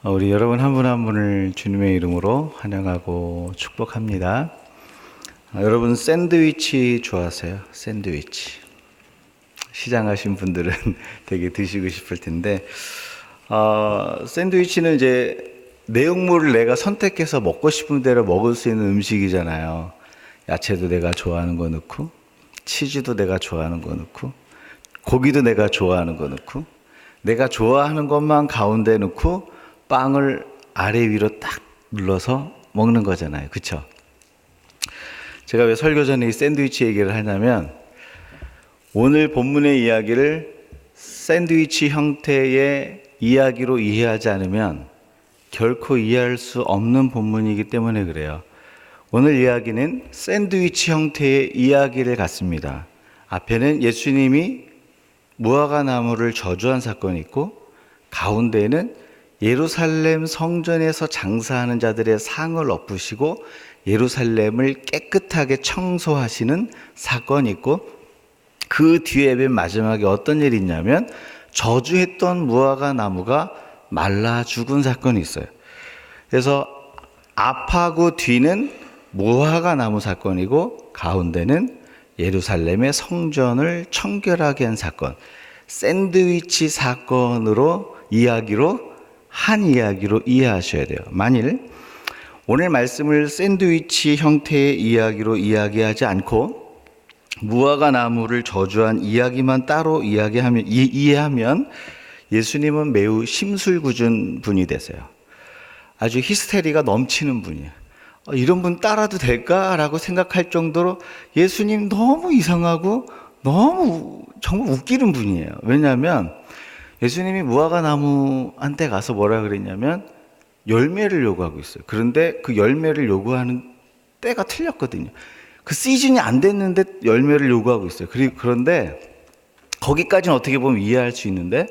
우리 여러분 한 분 한 분을 주님의 이름으로 환영하고 축복합니다. 여러분 샌드위치 좋아하세요? 샌드위치. 시장 가신 분들은 되게 드시고 싶을 텐데 샌드위치는 이제 내용물을 내가 선택해서 먹고 싶은 대로 먹을 수 있는 음식이잖아요. 야채도 내가 좋아하는 거 넣고, 치즈도 내가 좋아하는 거 넣고, 고기도 내가 좋아하는 거 넣고, 내가 좋아하는 것만 가운데 넣고 빵을 아래 위로 딱 눌러서 먹는 거잖아요. 그쵸? 제가 왜 설교 전에 이 샌드위치 얘기를 하냐면, 오늘 본문의 이야기를 샌드위치 형태의 이야기로 이해하지 않으면 결코 이해할 수 없는 본문이기 때문에 그래요. 오늘 이야기는 샌드위치 형태의 이야기를 갖습니다. 앞에는 예수님이 무화과 나무를 저주한 사건이 있고, 가운데에는 예루살렘 성전에서 장사하는 자들의 상을 엎으시고 예루살렘을 깨끗하게 청소하시는 사건이 있고, 그 뒤에 맨 마지막에 어떤 일이 있냐면 저주했던 무화과 나무가 말라 죽은 사건이 있어요. 그래서 앞하고 뒤는 무화과 나무 사건이고, 가운데는 예루살렘의 성전을 청결하게 한 사건, 샌드위치 사건으로 한 이야기로 이해하셔야 돼요. 만일 오늘 말씀을 샌드위치 형태의 이야기로 이야기하지 않고 무화과 나무를 저주한 이야기만 따로 이해하면 예수님은 매우 심술궂은 분이 되세요. 아주 히스테리가 넘치는 분이에요. 이런 분 따라도 될까라고 생각할 정도로 예수님 너무 이상하고 너무 정말 웃기는 분이에요. 왜냐하면 예수님이 무화과 나무한테 가서 뭐라 그랬냐면 열매를 요구하고 있어요. 그런데 그 열매를 요구하는 때가 틀렸거든요. 그 시즌이 안 됐는데 열매를 요구하고 있어요. 그런데 거기까지는 어떻게 보면 이해할 수 있는데,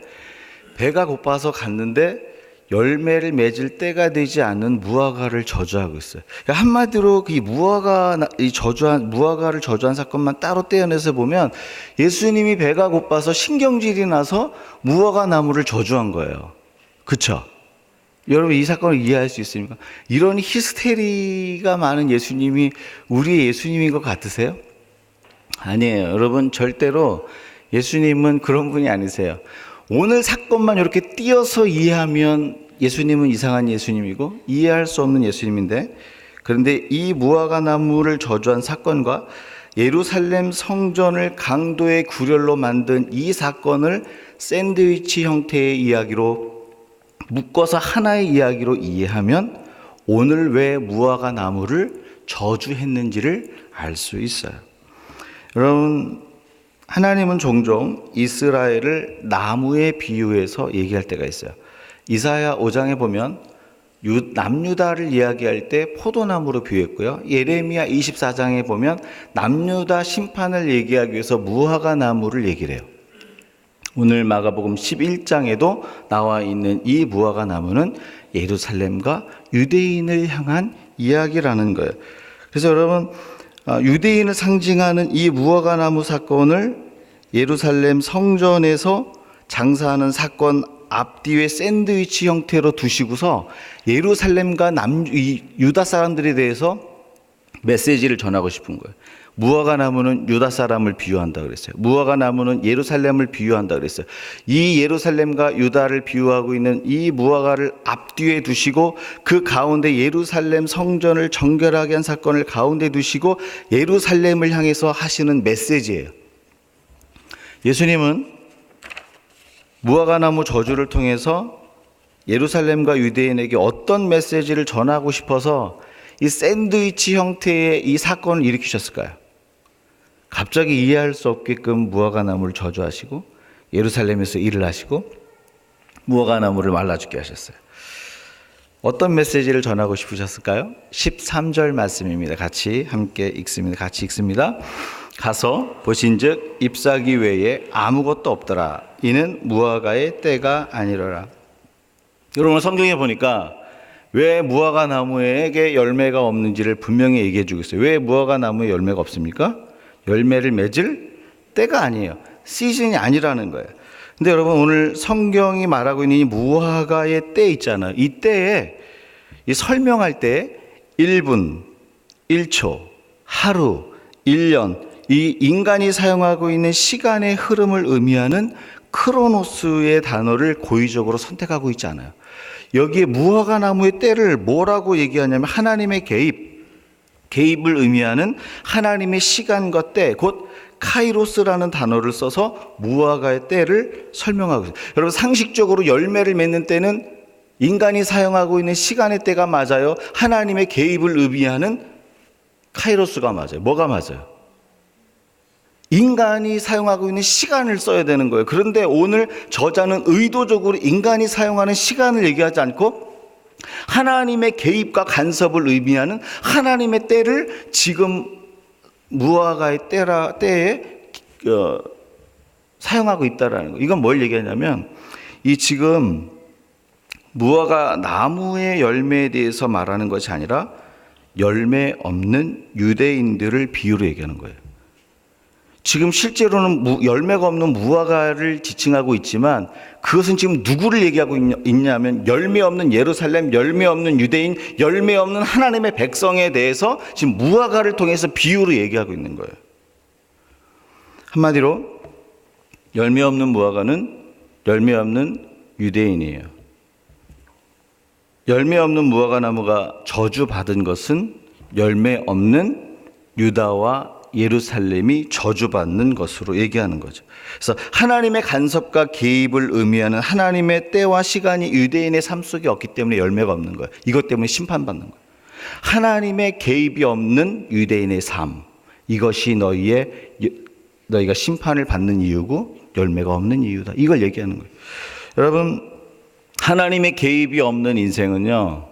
배가 고파서 갔는데 열매를 맺을 때가 되지 않은 무화과를 저주하고 있어요. 그러니까 한마디로 이 무화과를 저주한 사건만 따로 떼어내서 보면 예수님이 배가 고파서 신경질이 나서 무화과 나무를 저주한 거예요. 그쵸? 여러분 이 사건을 이해할 수 있습니까? 이런 히스테리가 많은 예수님이 우리의 예수님인 것 같으세요? 아니에요. 여러분 절대로 예수님은 그런 분이 아니세요. 오늘 사건만 이렇게 띄어서 이해하면 예수님은 이상한 예수님이고 이해할 수 없는 예수님인데, 그런데 이 무화과 나무를 저주한 사건과 예루살렘 성전을 강도의 굴열로 만든 이 사건을 샌드위치 형태의 이야기로 묶어서 하나의 이야기로 이해하면 오늘 왜 무화과 나무를 저주했는지를 알 수 있어요. 여러분, 하나님은 종종 이스라엘을 나무에 비유해서 얘기할 때가 있어요. 이사야 5장에 보면 남유다를 이야기할 때 포도나무로 비유했고요. 예레미야 24장에 보면 남유다 심판을 얘기하기 위해서 무화과 나무를 얘기를 해요. 오늘 마가복음 11장에도 나와 있는 이 무화과 나무는 예루살렘과 유대인을 향한 이야기라는 거예요. 그래서 여러분, 유대인을 상징하는 이 무화과 나무 사건을 예루살렘 성전에서 장사하는 사건 앞뒤에 샌드위치 형태로 두시고서 예루살렘과 유다 사람들에 대해서 메시지를 전하고 싶은 거예요. 무화과 나무는 유다 사람을 비유한다 그랬어요. 무화과 나무는 예루살렘을 비유한다 그랬어요. 이 예루살렘과 유다를 비유하고 있는 이 무화과를 앞뒤에 두시고 그 가운데 예루살렘 성전을 정결하게 한 사건을 가운데 두시고 예루살렘을 향해서 하시는 메시지예요. 예수님은 무화과 나무 저주를 통해서 예루살렘과 유대인에게 어떤 메시지를 전하고 싶어서 이 샌드위치 형태의 이 사건을 일으키셨을까요? 갑자기 이해할 수 없게끔 무화과 나무를 저주하시고 예루살렘에서 일을 하시고 무화과 나무를 말라 죽게 하셨어요. 어떤 메시지를 전하고 싶으셨을까요? 13절 말씀입니다. 함께 읽습니다. 같이 읽습니다. 가서 보신즉 잎사귀 외에 아무것도 없더라. 이는 무화과의 때가 아니더라. 여러분 성경에 보니까 왜 무화과 나무에게 열매가 없는지를 분명히 얘기해 주고 있어요. 왜 무화과 나무에 열매가 없습니까? 열매를 맺을 때가 아니에요. 시즌이 아니라는 거예요. 근데 여러분, 오늘 성경이 말하고 있는 이 무화과의 때 있잖아요. 이 때에 이 설명할 때 1분, 1초, 하루, 1년, 이 인간이 사용하고 있는 시간의 흐름을 의미하는 크로노스의 단어를 고의적으로 선택하고 있지 않아요. 여기에 무화과 나무의 때를 뭐라고 얘기하냐면 하나님의 개입을 의미하는 하나님의 시간과 때, 곧 카이로스라는 단어를 써서 무화과의 때를 설명하고 있어요. 여러분, 상식적으로 열매를 맺는 때는 인간이 사용하고 있는 시간의 때가 맞아요? 하나님의 개입을 의미하는 카이로스가 맞아요? 뭐가 맞아요? 인간이 사용하고 있는 시간을 써야 되는 거예요. 그런데 오늘 저자는 의도적으로 인간이 사용하는 시간을 얘기하지 않고 하나님의 개입과 간섭을 의미하는 하나님의 때를 지금 무화과의 때에 사용하고 있다라는 거예요. 이건 뭘 얘기하냐면, 이 지금 무화과 나무의 열매에 대해서 말하는 것이 아니라 열매 없는 유대인들을 비유로 얘기하는 거예요. 지금 실제로는 열매가 없는 무화과를 지칭하고 있지만 그것은 지금 누구를 얘기하고 있냐면 열매 없는 예루살렘, 열매 없는 유대인, 열매 없는 하나님의 백성에 대해서 지금 무화과를 통해서 비유로 얘기하고 있는 거예요. 한마디로 열매 없는 무화과는 열매 없는 유대인이에요. 열매 없는 무화과 나무가 저주받은 것은 열매 없는 유다와 예루살렘이 저주받는 것으로 얘기하는 거죠. 그래서 하나님의 간섭과 개입을 의미하는 하나님의 때와 시간이 유대인의 삶 속에 없기 때문에 열매가 없는 거예요. 이것 때문에 심판받는 거예요. 하나님의 개입이 없는 유대인의 삶, 이것이 너희가 심판을 받는 이유고 열매가 없는 이유다. 이걸 얘기하는 거예요. 여러분, 하나님의 개입이 없는 인생은요,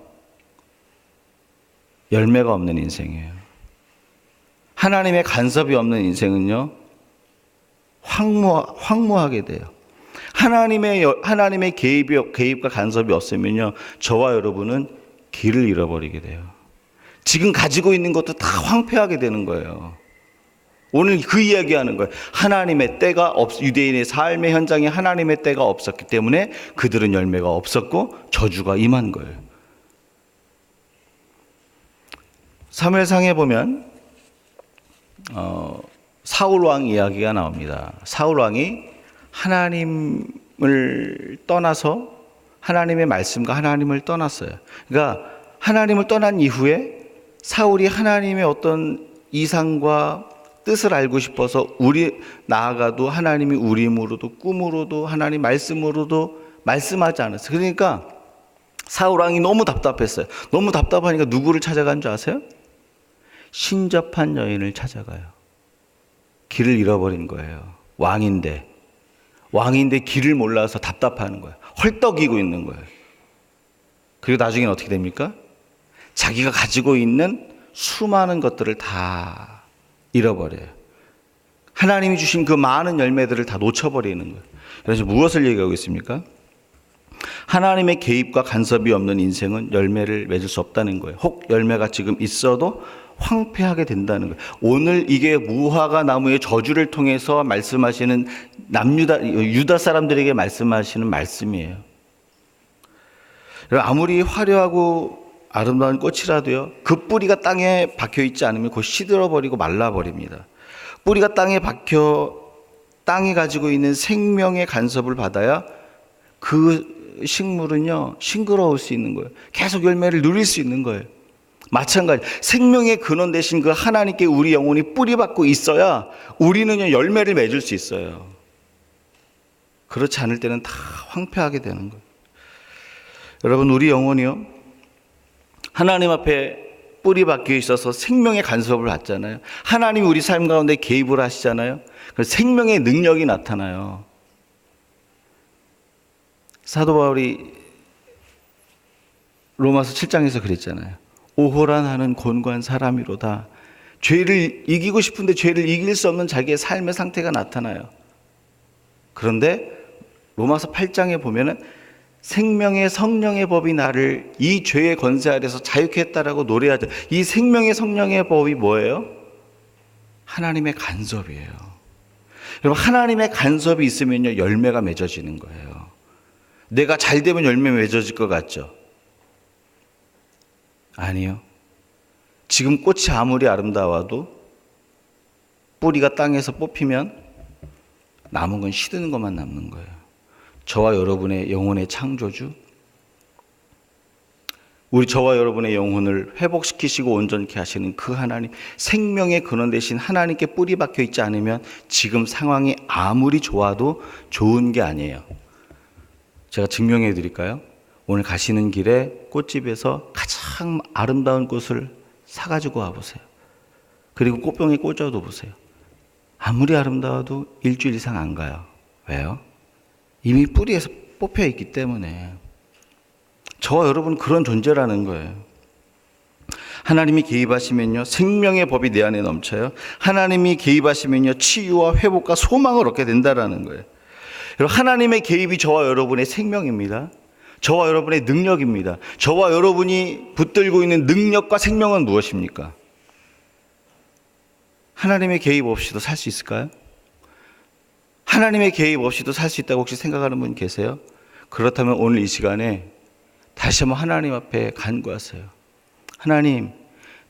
열매가 없는 인생이에요. 하나님의 간섭이 없는 인생은요, 황무하게 돼요. 하나님의 개입과 간섭이 없으면요, 저와 여러분은 길을 잃어버리게 돼요. 지금 가지고 있는 것도 다 황폐하게 되는 거예요. 오늘 그 이야기하는 거예요. 하나님의 때가 유대인의 삶의 현장에 하나님의 때가 없었기 때문에 그들은 열매가 없었고 저주가 임한 거예요. 사무엘상에 보면 사울 왕 이야기가 나옵니다. 사울 왕이 하나님을 떠나서 하나님의 말씀과 하나님을 떠났어요. 그러니까 하나님을 떠난 이후에 사울이 하나님의 어떤 이상과 뜻을 알고 싶어서 나아가도 하나님이 우림으로도 꿈으로도 하나님 말씀으로도 말씀하지 않았어요. 그러니까 사울 왕이 너무 답답했어요. 너무 답답하니까 누구를 찾아간 줄 아세요? 신접한 여인을 찾아가요. 길을 잃어버린 거예요. 왕인데 길을 몰라서 답답하는 거예요. 헐떡이고 있는 거예요. 그리고 나중에는 어떻게 됩니까? 자기가 가지고 있는 수많은 것들을 다 잃어버려요. 하나님이 주신 그 많은 열매들을 다 놓쳐버리는 거예요. 그래서 무엇을 얘기하고 있습니까? 하나님의 개입과 간섭이 없는 인생은 열매를 맺을 수 없다는 거예요. 혹 열매가 지금 있어도 황폐하게 된다는 거예요. 오늘 이게 무화과 나무의 저주를 통해서 말씀하시는 유다 사람들에게 말씀하시는 말씀이에요. 아무리 화려하고 아름다운 꽃이라도요, 그 뿌리가 땅에 박혀 있지 않으면 곧 시들어버리고 말라버립니다. 뿌리가 땅에 박혀 땅이 가지고 있는 생명의 간섭을 받아야 그 식물은요, 싱그러울 수 있는 거예요. 계속 열매를 누릴 수 있는 거예요. 마찬가지, 생명의 근원 되신 그 하나님께 우리 영혼이 뿌리박고 있어야 우리는요, 열매를 맺을 수 있어요. 그렇지 않을 때는 다 황폐하게 되는 거예요. 여러분, 우리 영혼이요, 하나님 앞에 뿌리 박혀 있어서 생명의 간섭을 받잖아요. 하나님이 우리 삶 가운데 개입을 하시잖아요. 그래서 생명의 능력이 나타나요. 사도 바울이 로마서 7장에서 그랬잖아요. 오호라 나는 곤고한 사람이로다. 죄를 이기고 싶은데 죄를 이길 수 없는 자기의 삶의 상태가 나타나요. 그런데 로마서 8장에 보면은 생명의 성령의 법이 나를 이 죄의 권세 아래서 자유케 했다라고 노래하죠. 이 생명의 성령의 법이 뭐예요? 하나님의 간섭이에요. 여러분, 하나님의 간섭이 있으면요, 열매가 맺어지는 거예요. 내가 잘 되면 열매 맺어질 것 같죠? 아니요. 지금 꽃이 아무리 아름다워도 뿌리가 땅에서 뽑히면 남은 건 시드는 것만 남는 거예요. 저와 여러분의 영혼의 창조주, 저와 여러분의 영혼을 회복시키시고 온전케 하시는 그 하나님, 생명의 근원 되신 하나님께 뿌리 박혀 있지 않으면 지금 상황이 아무리 좋아도 좋은 게 아니에요. 제가 증명해 드릴까요? 오늘 가시는 길에 꽃집에서 가장 아름다운 꽃을 사가지고 와보세요. 그리고 꽃병에 꽂아도 보세요. 아무리 아름다워도 일주일 이상 안 가요. 왜요? 이미 뿌리에서 뽑혀 있기 때문에. 저와 여러분 그런 존재라는 거예요. 하나님이 개입하시면요, 생명의 법이 내 안에 넘쳐요. 하나님이 개입하시면요, 치유와 회복과 소망을 얻게 된다라는 거예요. 여러분, 하나님의 개입이 저와 여러분의 생명입니다. 저와 여러분의 능력입니다. 저와 여러분이 붙들고 있는 능력과 생명은 무엇입니까? 하나님의 개입 없이도 살 수 있을까요? 하나님의 개입 없이도 살 수 있다고 혹시 생각하는 분 계세요? 그렇다면 오늘 이 시간에 다시 한번 하나님 앞에 간구하세요. 하나님,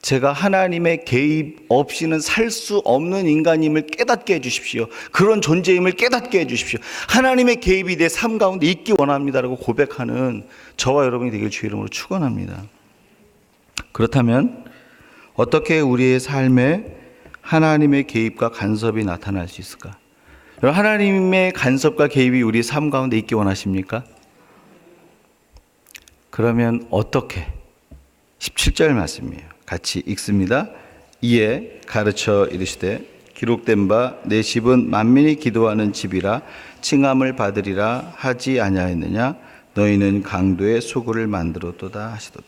제가 하나님의 개입 없이는 살 수 없는 인간임을 깨닫게 해주십시오. 그런 존재임을 깨닫게 해주십시오. 하나님의 개입이 내 삶 가운데 있기 원합니다라고 고백하는 저와 여러분이 되길 주의 이름으로 축원합니다. 그렇다면 어떻게 우리의 삶에 하나님의 개입과 간섭이 나타날 수 있을까? 여러분, 하나님의 간섭과 개입이 우리 삶 가운데 있기 원하십니까? 그러면 어떻게? 17절 말씀이에요. 같이 읽습니다. 이에 가르쳐 이르시되 기록된 바 내 집은 만민이 기도하는 집이라 칭함을 받으리라 하지 아니하였느냐? 너희는 강도의 소굴을 만들었도다 하시도다.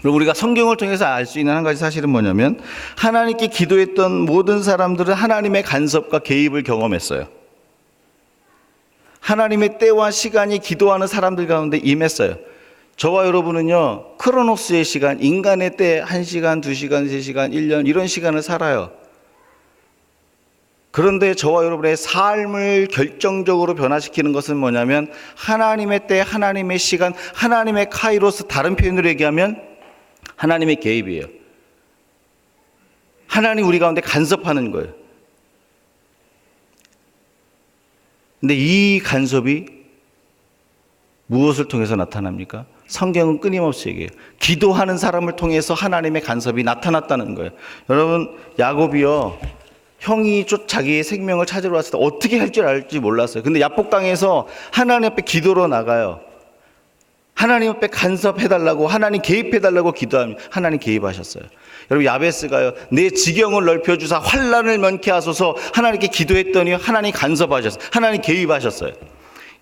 그리고 우리가 성경을 통해서 알 수 있는 한 가지 사실은 뭐냐면, 하나님께 기도했던 모든 사람들은 하나님의 간섭과 개입을 경험했어요. 하나님의 때와 시간이 기도하는 사람들 가운데 임했어요. 저와 여러분은요, 크로노스의 시간, 인간의 때 1시간, 2시간, 3시간, 1년 이런 시간을 살아요. 그런데 저와 여러분의 삶을 결정적으로 변화시키는 것은 뭐냐면, 하나님의 때, 하나님의 시간, 하나님의 카이로스, 다른 표현으로 얘기하면 하나님의 개입이에요. 하나님 우리 가운데 간섭하는 거예요. 근데 이 간섭이 무엇을 통해서 나타납니까? 성경은 끊임없이 얘기해요. 기도하는 사람을 통해서 하나님의 간섭이 나타났다는 거예요. 여러분, 야곱이요, 형이 자기의 생명을 찾으러 왔을 때 어떻게 할 줄 알지 몰랐어요. 근데 야복강에서 하나님 앞에 기도로 나가요. 하나님 앞에 간섭해달라고, 하나님 개입해달라고 기도하면 하나님 개입하셨어요. 여러분, 야베스가요, 내 지경을 넓혀주사 환난을 면케 하소서 하나님께 기도했더니 하나님 간섭하셨어요. 하나님 개입하셨어요.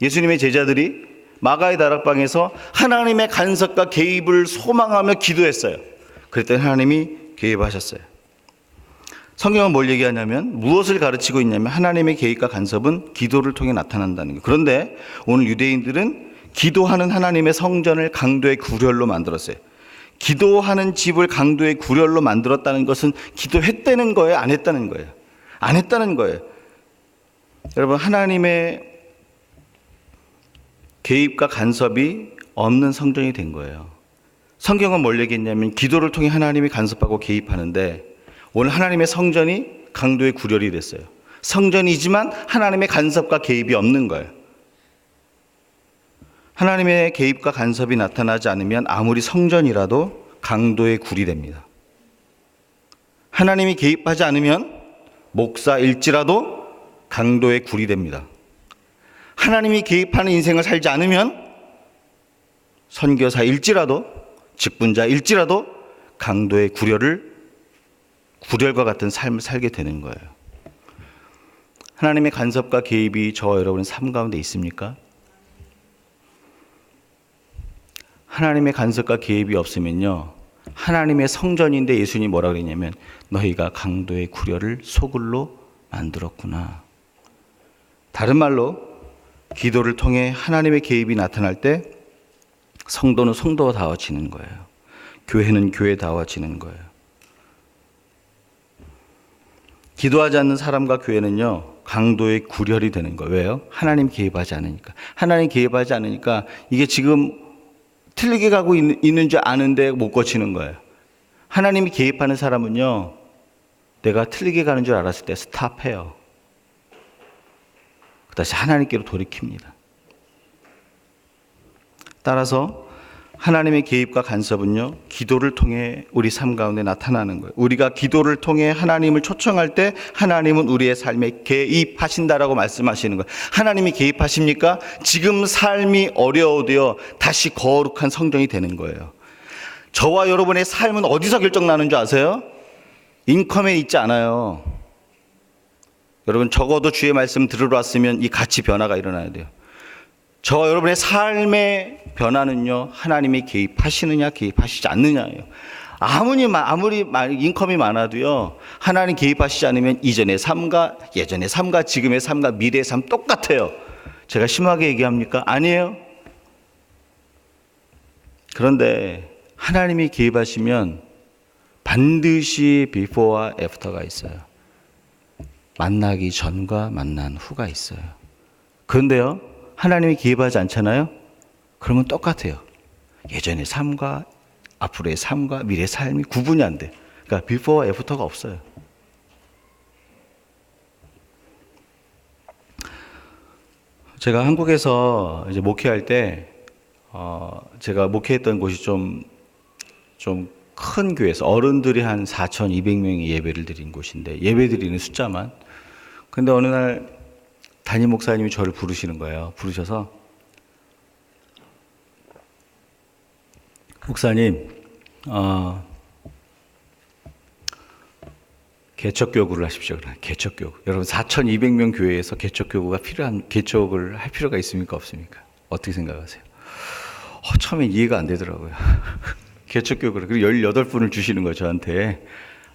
예수님의 제자들이 마가의 다락방에서 하나님의 간섭과 개입을 소망하며 기도했어요. 그랬더니 하나님이 개입하셨어요. 성경은 뭘 얘기하냐면, 무엇을 가르치고 있냐면, 하나님의 개입과 간섭은 기도를 통해 나타난다는 거예요. 그런데 오늘 유대인들은 기도하는 하나님의 성전을 강도의 구렬로 만들었어요. 기도하는 집을 강도의 구렬로 만들었다는 것은 기도했다는 거예요? 안 했다는 거예요? 안 했다는 거예요. 여러분, 하나님의 개입과 간섭이 없는 성전이 된 거예요. 성경은 뭘 얘기했냐면, 기도를 통해 하나님이 간섭하고 개입하는데, 오늘 하나님의 성전이 강도의 구렬이 됐어요. 성전이지만 하나님의 간섭과 개입이 없는 거예요. 하나님의 개입과 간섭이 나타나지 않으면 아무리 성전이라도 강도의 굴이 됩니다. 하나님이 개입하지 않으면 목사일지라도 강도의 굴이 됩니다. 하나님이 개입하는 인생을 살지 않으면 선교사일지라도, 직분자일지라도 강도의 구렬과 같은 삶을 살게 되는 거예요. 하나님의 간섭과 개입이 저와 여러분의 삶 가운데 있습니까? 하나님의 간섭과 개입이 없으면요, 하나님의 성전인데 예수님이 뭐라 그랬냐면, 너희가 강도의 구렬을 소굴로 만들었구나. 다른 말로 기도를 통해 하나님의 개입이 나타날 때 성도는 성도다워지는 거예요. 교회는 교회다워지는 거예요. 기도하지 않는 사람과 교회는요, 강도의 구렬이 되는 거예요. 왜요? 하나님 개입하지 않으니까. 하나님 개입하지 않으니까 이게 지금 틀리게 가고 있는 줄 아는데 못 고치는 거예요. 하나님이 개입하는 사람은요, 내가 틀리게 가는 줄 알았을 때 스탑해요. 다시 하나님께로 돌이킵니다. 따라서 하나님의 개입과 간섭은요, 기도를 통해 우리 삶 가운데 나타나는 거예요. 우리가 기도를 통해 하나님을 초청할 때 하나님은 우리의 삶에 개입하신다라고 말씀하시는 거예요. 하나님이 개입하십니까? 지금 삶이 어려워도요, 다시 거룩한 성전이 되는 거예요. 저와 여러분의 삶은 어디서 결정나는 줄 아세요? 인컴에 있지 않아요. 여러분, 적어도 주의 말씀 들으러 왔으면 이 가치 변화가 일어나야 돼요. 저와 여러분의 삶의 변화는요, 하나님이 개입하시느냐 개입하시지 않느냐예요. 아무리 인컴이 많아도요, 하나님 개입하시지 않으면 이전의 삶과 예전의 삶과 지금의 삶과 미래의 삶 똑같아요. 제가 심하게 얘기합니까? 아니에요. 그런데 하나님이 개입하시면 반드시 before와 after가 있어요. 만나기 전과 만난 후가 있어요. 그런데요, 하나님이 개입하지 않잖아요? 그러면 똑같아요. 예전의 삶과 앞으로의 삶과 미래의 삶이 구분이 안 돼. 그러니까 비포와 애프터가 없어요. 제가 한국에서 이제 목회할 때, 제가 목회했던 곳이 좀 큰 교회에서 어른들이 한 4,200명이 예배를 드린 곳인데, 예배 드리는 숫자만. 근데 어느 날 담임 목사님이 저를 부르시는 거예요. 부르셔서, 목사님, 개척교구를 하십시오. 개척교구. 여러분, 4,200명 교회에서 개척교구가 개척을 할 필요가 있습니까? 없습니까? 어떻게 생각하세요? 처음엔 이해가 안 되더라고요. 개척교구를. 그리고 18분을 주시는 거예요, 저한테.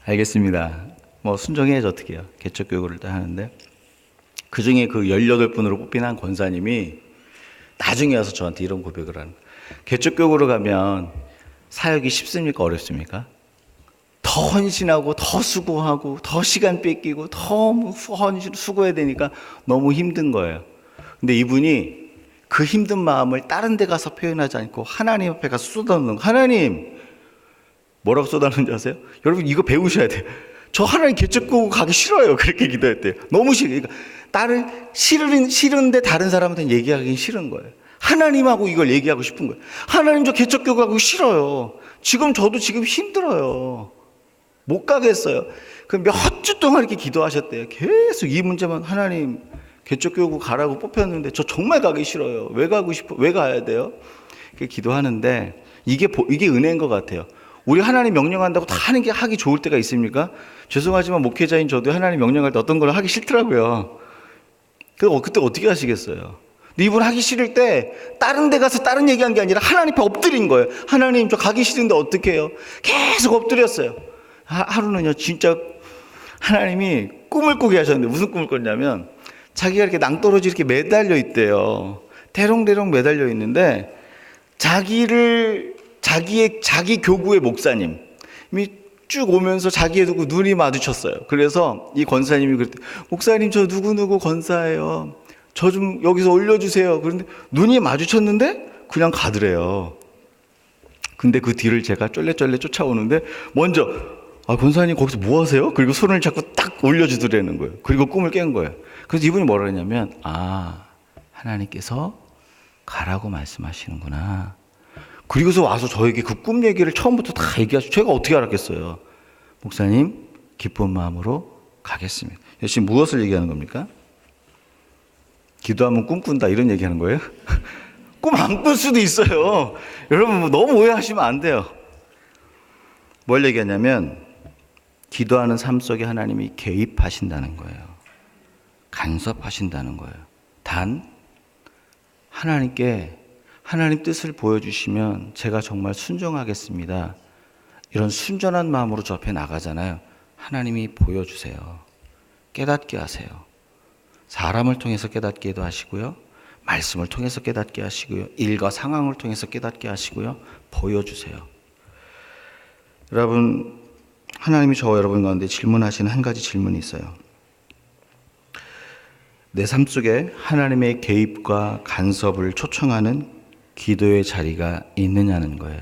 알겠습니다. 뭐, 순종해야지 어떻게 해요. 개척교구를 다 하는데. 그 중에 그 18분으로 뽑힌 한 권사님이 나중에 와서 저한테 이런 고백을 하는 거예요. 개척교구로 가면 사역이 쉽습니까? 어렵습니까? 더 헌신하고 더 수고하고 더 시간 뺏기고 더 수고해야 되니까 너무 힘든 거예요. 근데 이분이 그 힘든 마음을 다른 데 가서 표현하지 않고 하나님 앞에 가서 쏟아놓는 거예요. 하나님, 뭐라고 쏟아놓는지 아세요? 여러분, 이거 배우셔야 돼요. 저 하나님 개척교구 가기 싫어요. 그렇게 기도했대요. 너무 싫어요. 그러니까 싫은데 다른 사람한테 얘기하기 싫은 거예요. 하나님하고 이걸 얘기하고 싶은 거예요. 하나님, 저 개척교구 가기 싫어요. 저도 지금 힘들어요. 못 가겠어요. 그 몇 주 동안 이렇게 기도하셨대요. 계속 이 문제만, 하나님, 개척교구 가라고 뽑혔는데 저 정말 가기 싫어요. 왜 가고 싶어? 왜 가야 돼요? 이렇게 기도하는데 이게 은혜인 것 같아요. 우리 하나님 명령한다고 다 하는 게 하기 좋을 때가 있습니까? 죄송하지만 목회자인 저도 하나님 명령할 때 어떤 걸 하기 싫더라고요. 그때 어떻게 하시겠어요? 근데 이분 하기 싫을 때 다른 데 가서 다른 얘기한 게 아니라 하나님 앞에 엎드린 거예요. 하나님, 저 가기 싫은데 어떻게 해요? 계속 엎드렸어요. 하루는요, 진짜 하나님이 꿈을 꾸게 하셨는데, 무슨 꿈을 꿨냐면 자기가 이렇게 낭떠러지 이렇게 매달려 있대요. 대롱대롱 매달려 있는데 자기 교구의 목사님이 쭉 오면서 자기의 두고 눈이 마주쳤어요. 그래서 이 권사님이 그랬대, 목사님, 저 누구누구 권사예요. 저 좀 여기서 올려주세요. 그런데 눈이 마주쳤는데 그냥 가더래요. 근데 그 뒤를 제가 쫄래쫄래 쫓아오는데 먼저, 권사님 거기서 뭐 하세요? 그리고 손을 자꾸 딱 올려주더라는 거예요. 그리고 꿈을 깬 거예요. 그래서 이분이 뭐라 했냐면, 하나님께서 가라고 말씀하시는구나. 그리고서 와서 저에게 그 꿈 얘기를 처음부터 다 얘기하시고, 제가 어떻게 알았겠어요? 목사님, 기쁜 마음으로 가겠습니다. 지금 무엇을 얘기하는 겁니까? 기도하면 꿈꾼다, 이런 얘기하는 거예요? 꿈 안 꿀 수도 있어요. 여러분, 너무 오해하시면 안 돼요. 뭘 얘기하냐면, 기도하는 삶 속에 하나님이 개입하신다는 거예요. 간섭하신다는 거예요. 단, 하나님께 하나님 뜻을 보여주시면 제가 정말 순종하겠습니다. 이런 순전한 마음으로 저 앞에 나가잖아요. 하나님이 보여주세요. 깨닫게 하세요. 사람을 통해서 깨닫게도 하시고요. 말씀을 통해서 깨닫게 하시고요. 일과 상황을 통해서 깨닫게 하시고요. 보여주세요. 여러분, 하나님이 저와 여러분 가운데 질문하시는 한 가지 질문이 있어요. 내 삶 속에 하나님의 개입과 간섭을 초청하는 기도의 자리가 있느냐는 거예요.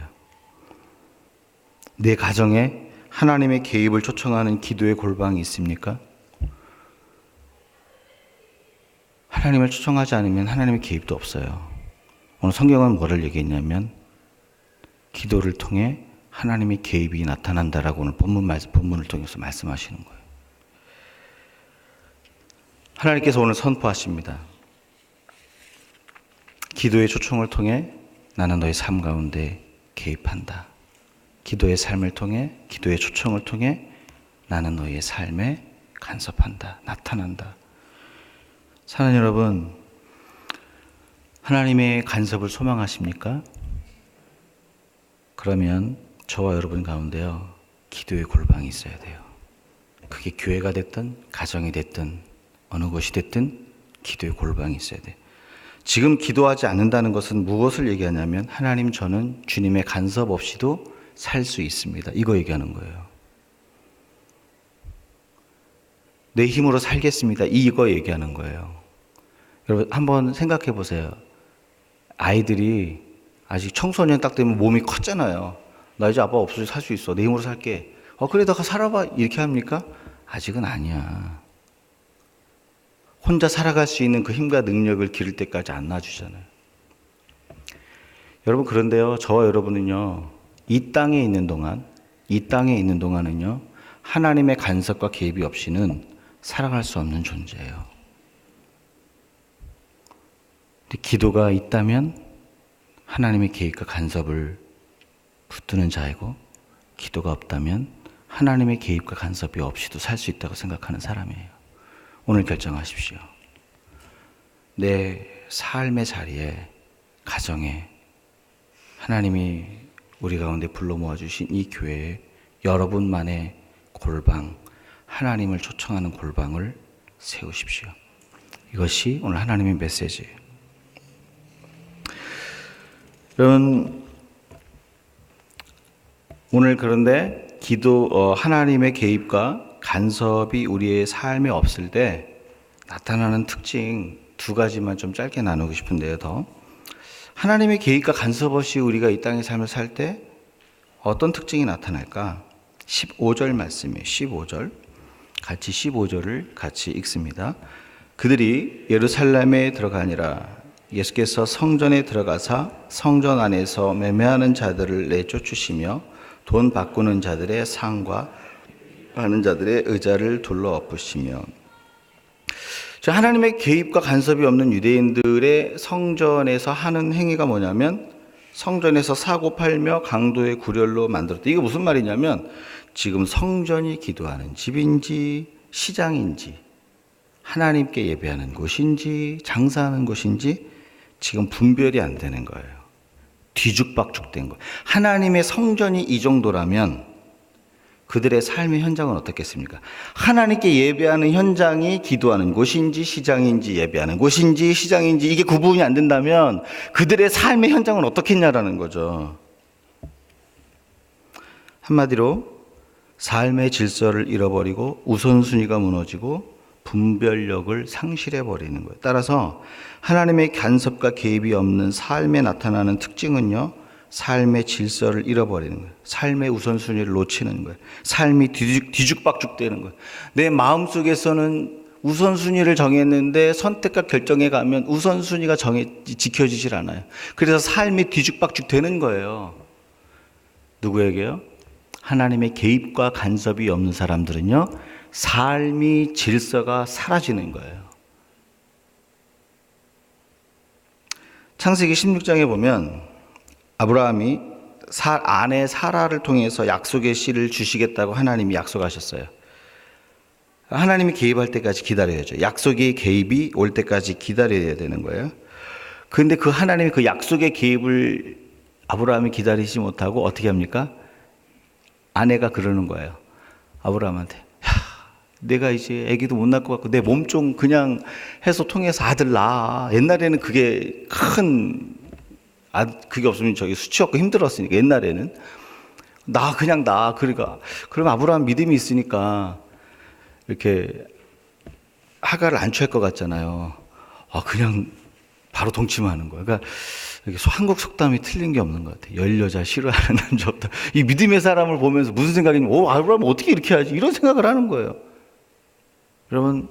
내 가정에 하나님의 개입을 초청하는 기도의 골방이 있습니까? 하나님을 초청하지 않으면 하나님의 개입도 없어요. 오늘 성경은 뭐를 얘기했냐면 기도를 통해 하나님의 개입이 나타난다라고 오늘 본문을 통해서 말씀하시는 거예요. 하나님께서 오늘 선포하십니다. 기도의 초청을 통해 나는 너의 삶 가운데 개입한다. 기도의 삶을 통해, 기도의 초청을 통해 나는 너의 삶에 간섭한다. 나타난다. 사랑하는 여러분, 하나님의 간섭을 소망하십니까? 그러면 저와 여러분 가운데요, 기도의 골방이 있어야 돼요. 그게 교회가 됐든 가정이 됐든 어느 곳이 됐든 기도의 골방이 있어야 돼요. 지금 기도하지 않는다는 것은 무엇을 얘기하냐면 하나님, 저는 주님의 간섭 없이도 살 수 있습니다. 이거 얘기하는 거예요. 내 힘으로 살겠습니다. 이거 얘기하는 거예요. 여러분 한번 생각해 보세요. 아이들이 아직 청소년 딱 되면 몸이 컸잖아요. 나 이제 아빠 없어도 살 수 있어. 내 힘으로 살게. 그래 너가 살아봐. 이렇게 합니까? 아직은 아니야. 혼자 살아갈 수 있는 그 힘과 능력을 기를 때까지 안 놔주잖아요. 여러분 그런데요, 저와 여러분은요, 이 땅에 있는 동안은요, 하나님의 간섭과 개입이 없이는 살아갈 수 없는 존재예요. 근데 기도가 있다면 하나님의 개입과 간섭을 붙드는 자이고, 기도가 없다면 하나님의 개입과 간섭이 없이도 살 수 있다고 생각하는 사람이에요. 오늘 결정하십시오. 내 삶의 자리에, 가정에 하나님이 우리 가운데 불러 모아주신 이 교회에 여러분만의 골방, 하나님을 초청하는 골방을 세우십시오. 이것이 오늘 하나님의 메시지예요. 여러분, 오늘 그런데 하나님의 개입과 간섭이 우리의 삶에 없을 때 나타나는 특징 두 가지만 좀 짧게 나누고 싶은데요. 하나님의 개입과 간섭 없이 우리가 이 땅의 삶을 살 때 어떤 특징이 나타날까? 15절 말씀이에요. 15절. 같이 15절을 같이 읽습니다. 그들이 예루살렘에 들어가니라. 예수께서 성전에 들어가사 성전 안에서 매매하는 자들을 내쫓으시며 돈 바꾸는 자들의 상과 하는 자들의 의자를 둘러 엎으시며. 하나님의 개입과 간섭이 없는 유대인들의 성전에서 하는 행위가 뭐냐면 성전에서 사고 팔며 강도의 구렬로 만들었다. 이게 무슨 말이냐면 지금 성전이 기도하는 집인지 시장인지 하나님께 예배하는 곳인지 장사하는 곳인지 지금 분별이 안 되는 거예요. 뒤죽박죽된 거예요. 하나님의 성전이 이 정도라면 그들의 삶의 현장은 어떻겠습니까? 하나님께 예배하는 현장이 기도하는 곳인지 시장인지 예배하는 곳인지 시장인지 이게 구분이 안 된다면 그들의 삶의 현장은 어떻겠냐라는 거죠. 한마디로 삶의 질서를 잃어버리고 우선순위가 무너지고 분별력을 상실해버리는 거예요. 따라서 하나님의 간섭과 개입이 없는 삶에 나타나는 특징은요, 삶의 질서를 잃어버리는 거예요. 삶의 우선순위를 놓치는 거예요. 삶이 뒤죽박죽되는 거예요. 내 마음속에서는 우선순위를 정했는데 선택과 결정에 가면 우선순위가 지켜지질 않아요. 그래서 삶이 뒤죽박죽되는 거예요. 누구에게요? 하나님의 개입과 간섭이 없는 사람들은요, 삶이 질서가 사라지는 거예요. 창세기 16장에 보면 아브라함이 아내 사라를 통해서 약속의 씨를 주시겠다고 하나님이 약속하셨어요. 하나님이 개입할 때까지 기다려야죠. 약속의 개입이 올 때까지 기다려야 되는 거예요. 그런데 그 하나님이 그 약속의 개입을 아브라함이 기다리지 못하고 어떻게 합니까? 아내가 그러는 거예요. 아브라함한테, 내가 이제 아기도 못 낳을 것 같고 내 몸 좀 그냥 해서 통해서 아들 낳아. 옛날에는 그게 그게 없으면 수치없고 힘들었으니까 옛날에는 그냥 나. 그러니까 그럼 아브라함 믿음이 있으니까 이렇게 하갈을 안 취할 것 같잖아요. 그냥 바로 동침하는 거예요. 그러니까 한국 속담이 틀린 게 없는 것 같아요. 열 여자 싫어하는 남자 없다. 이 믿음의 사람을 보면서 무슨 생각이냐면, 아브라함 어떻게 이렇게 하지? 이런 생각을 하는 거예요. 여러분,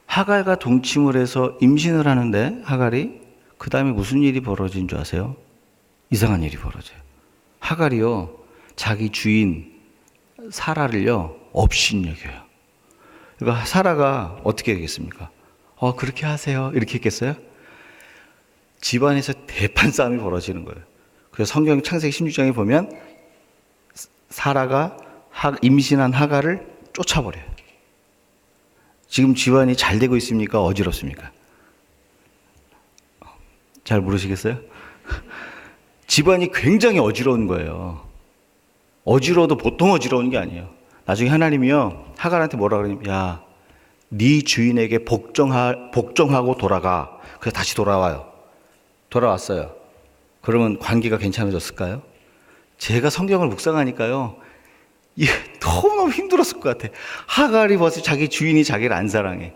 하갈과 동침을 해서 임신을 하는데, 하갈이, 그 다음에 무슨 일이 벌어진 줄 아세요? 이상한 일이 벌어져요. 하갈이요, 자기 주인 사라를요, 업신여겨요. 그러니까 사라가 어떻게 하겠습니까? 그렇게 하세요. 이렇게 했겠어요? 집안에서 대판 싸움이 벌어지는 거예요. 그래서 성경 창세기 16장에 보면 사라가 임신한 하갈을 쫓아버려요. 지금 집안이 잘 되고 있습니까? 어지럽습니까? 잘 모르시겠어요? 집안이 굉장히 어지러운 거예요. 어지러워도 보통 어지러운 게 아니에요. 나중에 하나님이요, 하갈한테 뭐라 그러냐면, 야, 네 주인에게 복종하고 돌아가. 그래서 다시 돌아와요. 돌아왔어요. 그러면 관계가 괜찮아졌을까요? 제가 성경을 묵상하니까요, 이게 너무너무 힘들었을 것 같아. 하갈이 벌써 자기 주인이 자기를 안 사랑해.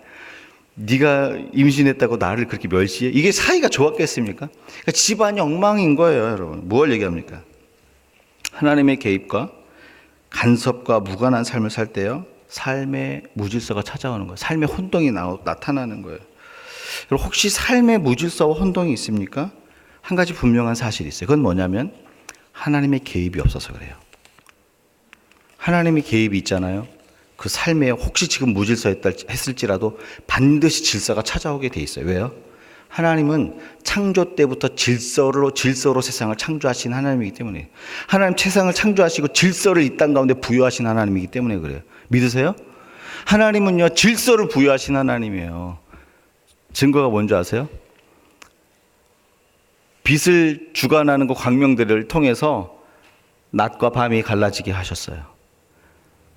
네가 임신했다고 나를 그렇게 멸시해? 이게 사이가 좋았겠습니까? 그러니까 집안이 엉망인 거예요, 여러분. 뭘 얘기합니까? 하나님의 개입과 간섭과 무관한 삶을 살 때요, 삶의 무질서가 찾아오는 거예요. 삶의 혼동이 나타나는 거예요. 여러분, 혹시 삶의 무질서와 혼동이 있습니까? 한 가지 분명한 사실이 있어요. 그건 뭐냐면 하나님의 개입이 없어서 그래요. 하나님의 개입이 있잖아요. 그 삶에 혹시 지금 무질서했다 했을지라도 반드시 질서가 찾아오게 돼 있어요. 왜요? 하나님은 창조 때부터 질서로 세상을 창조하신 하나님이기 때문에, 하나님 세상을 창조하시고 질서를 이 땅 가운데 부여하신 하나님이기 때문에 그래요. 믿으세요? 하나님은요, 질서를 부여하신 하나님이에요. 증거가 뭔지 아세요? 빛을 주관하는 그 광명들을 통해서 낮과 밤이 갈라지게 하셨어요.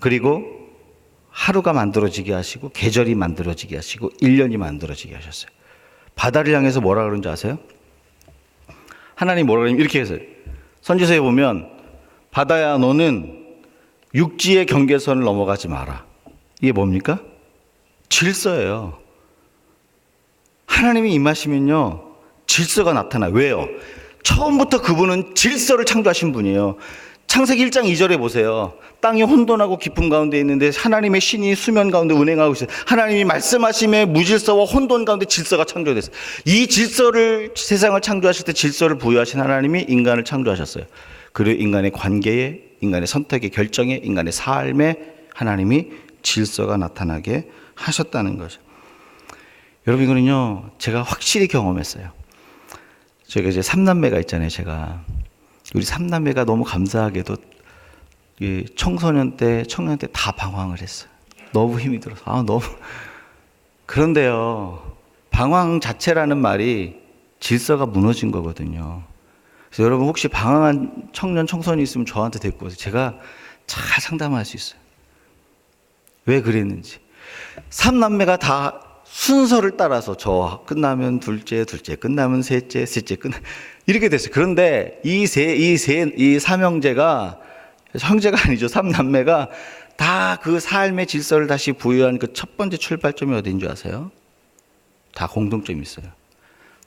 그리고 하루가 만들어지게 하시고, 계절이 만들어지게 하시고, 1년이 만들어지게 하셨어요. 바다를 향해서 뭐라 그런지 아세요? 하나님 뭐라 그러냐면 이렇게 했어요. 선지서에 보면, 바다야 너는 육지의 경계선을 넘어가지 마라. 이게 뭡니까? 질서예요. 하나님이 임하시면요, 질서가 나타나요. 왜요? 처음부터 그분은 질서를 창조하신 분이에요. 창세기 1장 2절에 보세요. 땅이 혼돈하고 깊음 가운데 있는데 하나님의 신이 수면 가운데 운행하고 있어요. 하나님이 말씀하심에 무질서와 혼돈 가운데 질서가 창조됐어요. 이 질서를, 세상을 창조하실 때 질서를 부여하신 하나님이 인간을 창조하셨어요. 그리고 인간의 관계에, 인간의 선택의 결정에, 인간의 삶에 하나님이 질서가 나타나게 하셨다는 거죠. 여러분, 이거는요, 제가 확실히 경험했어요. 저희가 이제 3남매가 있잖아요, 제가. 우리 3남매가 너무 감사하게도 청소년 때, 청년 때 다 방황을 했어요. 너무 힘이 들어서. 너무. 그런데요, 방황 자체라는 말이 질서가 무너진 거거든요. 그래서 여러분, 혹시 방황한 청년, 청소년이 있으면 저한테 데리고 오세요. 제가 잘 상담할 수 있어요. 왜 그랬는지. 3남매가 다 순서를 따라서 저 끝나면 둘째, 둘째 끝나면 셋째, 셋째 이렇게 됐어요. 그런데 이 삼형제가, 형제가 아니죠. 3남매가 다 그 삶의 질서를 다시 부여한 그 첫 번째 출발점이 어디인 줄 아세요? 다 공통점이 있어요.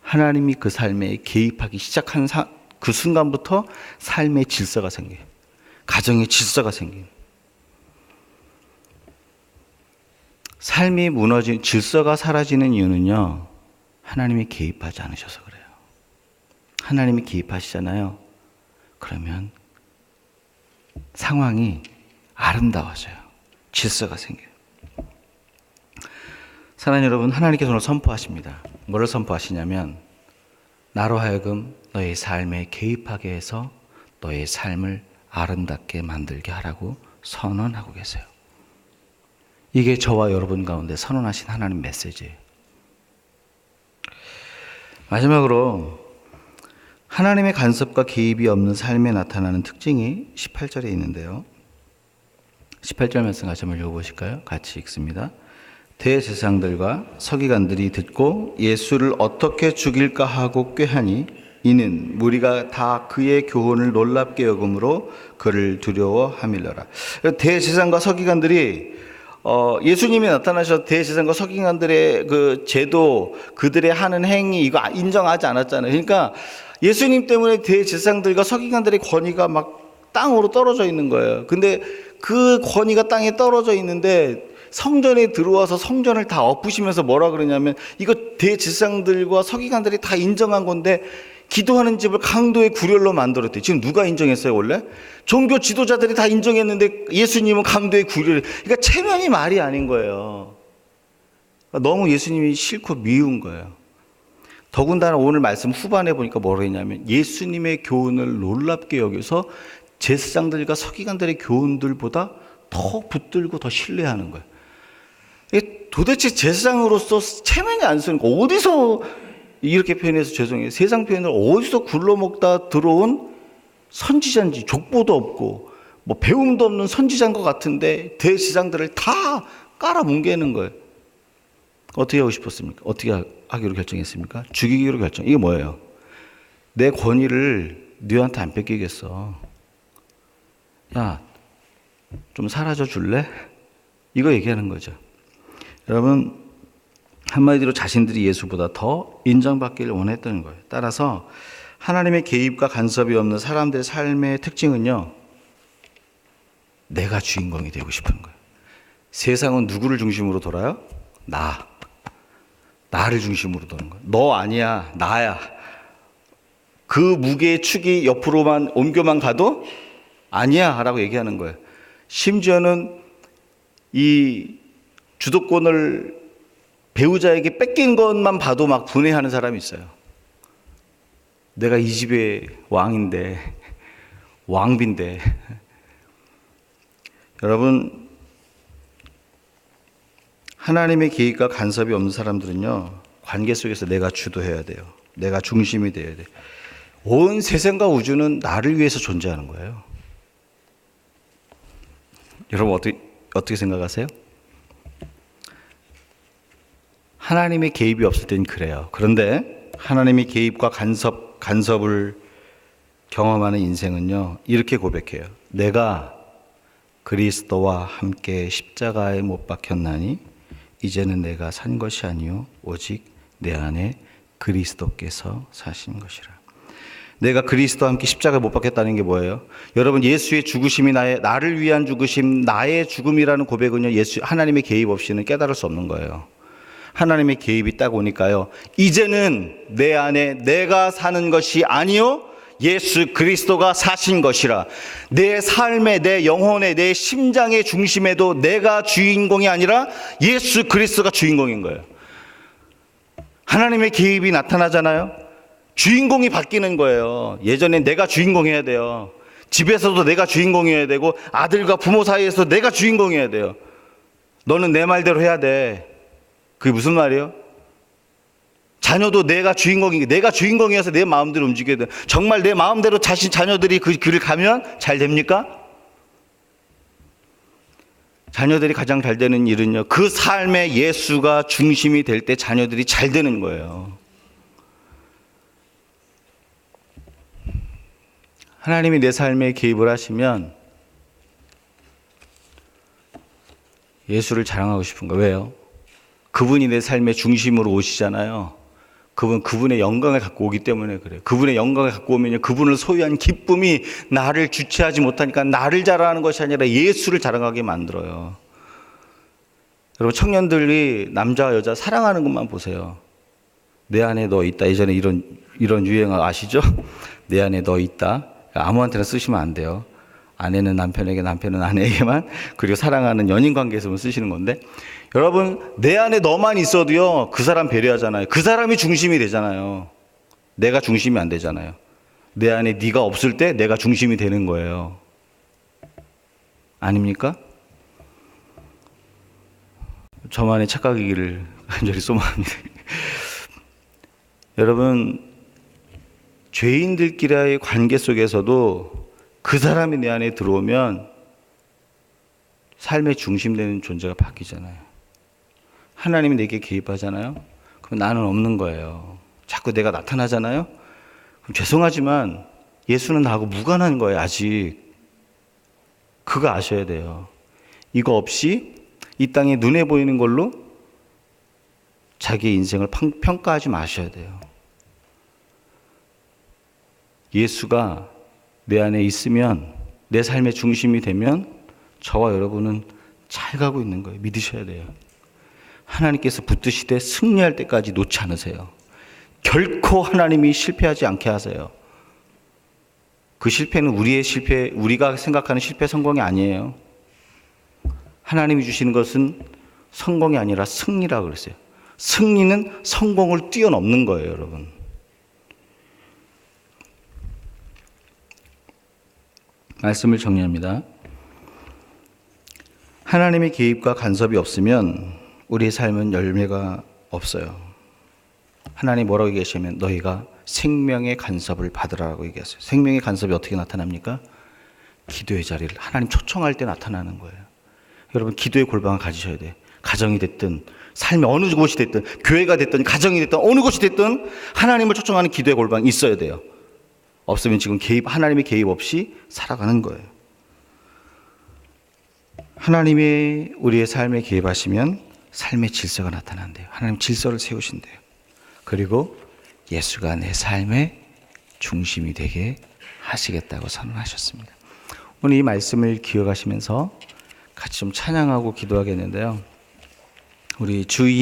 하나님이 그 삶에 개입하기 시작한 그 순간부터 삶의 질서가 생겨요. 가정의 질서가 생겨요. 삶이 무너진, 질서가 사라지는 이유는요, 하나님이 개입하지 않으셔서 그래요. 하나님이 개입하시잖아요. 그러면 상황이 아름다워져요. 질서가 생겨요. 사랑하는 여러분, 하나님께서 오늘 선포하십니다. 뭐를 선포하시냐면, 나로 하여금 너의 삶에 개입하게 해서 너의 삶을 아름답게 만들게 하라고 선언하고 계세요. 이게 저와 여러분 가운데 선언하신 하나님 메시지예요. 마지막으로 하나님의 간섭과 개입이 없는 삶에 나타나는 특징이 18절에 있는데요. 18절 말씀 같이 한번 읽어보실까요? 같이 읽습니다. 대제사장들과 서기관들이 듣고 예수를 어떻게 죽일까 하고 꾀하니 이는 무리가 다 그의 교훈을 놀랍게 여김으로 그를 두려워하밀러라. 대제사장과 서기관들이 예수님이 나타나셔서 대제사장과 서기관들의 그 제도, 그들의 하는 행위 이거 인정하지 않았잖아요. 그러니까 예수님 때문에 대제사장들과 서기관들의 권위가 막 땅으로 떨어져 있는 거예요. 근데 그 권위가 땅에 떨어져 있는데 성전에 들어와서 성전을 다 엎으시면서 뭐라 그러냐면 이거 대제사장들과 서기관들이 다 인정한 건데 기도하는 집을 강도의 구렬로 만들었대. 지금 누가 인정했어요, 원래? 종교 지도자들이 다 인정했는데 예수님은 강도의 구렬. 그러니까 체면이 말이 아닌 거예요. 너무 예수님이 싫고 미운 거예요. 더군다나 오늘 말씀 후반에 보니까 뭐라 했냐면 예수님의 교훈을 놀랍게 여겨서 제사장들과 서기관들의 교훈들보다 더 붙들고 더 신뢰하는 거예요. 도대체 제사장으로서 체면이 안 쓰니까 어디서 이렇게 표현해서 죄송해요. 세상 표현을 어디서 굴러먹다 들어온 선지자인지 족보도 없고 뭐 배움도 없는 선지자인 것 같은데 대제사장들을 다 깔아뭉개는 거예요. 어떻게 하고 싶었습니까? 어떻게 하기로 결정했습니까? 죽이기로 결정. 이게 뭐예요? 내 권위를 너한테 안 뺏기겠어. 야, 좀 사라져 줄래? 이거 얘기하는 거죠. 여러분, 한마디로 자신들이 예수보다 더 인정받기를 원했던 거예요. 따라서 하나님의 개입과 간섭이 없는 사람들의 삶의 특징은요, 내가 주인공이 되고 싶은 거예요. 세상은 누구를 중심으로 돌아요? 나를 중심으로 도는 거예요. 너 아니야, 나야. 그 무게의 축이 옆으로만 옮겨만 가도 아니야 라고 얘기하는 거예요. 심지어는 이 주도권을 배우자에게 뺏긴 것만 봐도 막 분해하는 사람이 있어요. 내가 이 집의 왕인데, 왕비인데. 여러분, 하나님의 계획과 간섭이 없는 사람들은요, 관계 속에서 내가 주도해야 돼요. 내가 중심이 돼야 돼요. 온 세상과 우주는 나를 위해서 존재하는 거예요. 여러분, 어떻게 생각하세요? 하나님의 개입이 없을 땐 그래요. 그런데 하나님의 개입과 간섭을 경험하는 인생은요, 이렇게 고백해요. 내가 그리스도와 함께 십자가에 못 박혔나니 이제는 내가 산 것이 아니요 오직 내 안에 그리스도께서 사신 것이라. 내가 그리스도와 함께 십자가에 못 박혔다는 게 뭐예요? 여러분, 예수의 죽으심이 나를 위한 죽으심, 나의 죽음이라는 고백은요, 하나님의 개입 없이는 깨달을 수 없는 거예요. 하나님의 개입이 딱 오니까요, 이제는 내 안에 내가 사는 것이 아니요 예수 그리스도가 사신 것이라. 내 삶의, 내 영혼의, 내 심장의 중심에도 내가 주인공이 아니라 예수 그리스도가 주인공인 거예요. 하나님의 개입이 나타나잖아요. 주인공이 바뀌는 거예요. 예전엔 내가 주인공이어야 돼요. 집에서도 내가 주인공이어야 되고 아들과 부모 사이에서 내가 주인공이어야 돼요. 너는 내 말대로 해야 돼. 그게 무슨 말이에요? 자녀도 내가 주인공이어서 내 마음대로 움직여야 돼. 정말 내 마음대로 자녀들이 그 길을 가면 잘 됩니까? 자녀들이 가장 잘 되는 일은요, 그 삶에 예수가 중심이 될 때 자녀들이 잘 되는 거예요. 하나님이 내 삶에 개입을 하시면 예수를 자랑하고 싶은 거예요. 왜요? 그분이 내 삶의 중심으로 오시잖아요. 그분의 영광을 갖고 오기 때문에 그래요. 그분의 영광을 갖고 오면요, 그분을 소유한 기쁨이 나를 주체하지 못하니까 나를 자랑하는 것이 아니라 예수를 자랑하게 만들어요. 여러분, 청년들이 남자와 여자 사랑하는 것만 보세요. 내 안에 너 있다. 예전에 이런 유행어 아시죠? 내 안에 너 있다. 아무한테나 쓰시면 안 돼요. 아내는 남편에게, 남편은 아내에게만, 그리고 사랑하는 연인 관계에서만 쓰시는 건데, 여러분, 내 안에 너만 있어도요, 그 사람 배려하잖아요. 그 사람이 중심이 되잖아요. 내가 중심이 안 되잖아요. 내 안에 네가 없을 때 내가 중심이 되는 거예요. 아닙니까? 저만의 착각이기를 간절히 소망합니다. 여러분, 죄인들끼리의 관계 속에서도 그 사람이 내 안에 들어오면 삶의 중심되는 존재가 바뀌잖아요. 하나님이 내게 개입하잖아요. 그럼 나는 없는 거예요. 자꾸 내가 나타나잖아요. 그럼 죄송하지만 예수는 나하고 무관한 거예요, 아직. 그거 아셔야 돼요. 이거 없이 이 땅에 눈에 보이는 걸로 자기의 인생을 평가하지 마셔야 돼요. 예수가 내 안에 있으면, 내 삶의 중심이 되면 저와 여러분은 잘 가고 있는 거예요. 믿으셔야 돼요. 하나님께서 붙드시되 승리할 때까지 놓지 않으세요. 결코 하나님이 실패하지 않게 하세요. 그 실패는 우리의 실패, 우리가 생각하는 실패 성공이 아니에요. 하나님이 주시는 것은 성공이 아니라 승리라고 그랬어요. 승리는 성공을 뛰어넘는 거예요, 여러분. 말씀을 정리합니다. 하나님의 개입과 간섭이 없으면 우리의 삶은 열매가 없어요. 하나님 뭐라고 얘기하시면 너희가 생명의 간섭을 받으라고 얘기했어요. 생명의 간섭이 어떻게 나타납니까? 기도의 자리를 하나님 초청할 때 나타나는 거예요. 여러분 기도의 골방을 가지셔야 돼요. 가정이 됐든 삶의 어느 곳이 됐든 교회가 됐든 가정이 됐든 어느 곳이 됐든 하나님을 초청하는 기도의 골방이 있어야 돼요. 없으면 지금 하나님의 개입 없이 살아가는 거예요. 하나님이 우리의 삶에 개입하시면 삶의 질서가 나타난대요. 하나님 질서를 세우신대요. 그리고 예수가 내 삶의 중심이 되게 하시겠다고 선언하셨습니다. 오늘 이 말씀을 기억하시면서 같이 좀 찬양하고 기도하겠는데요. 우리 주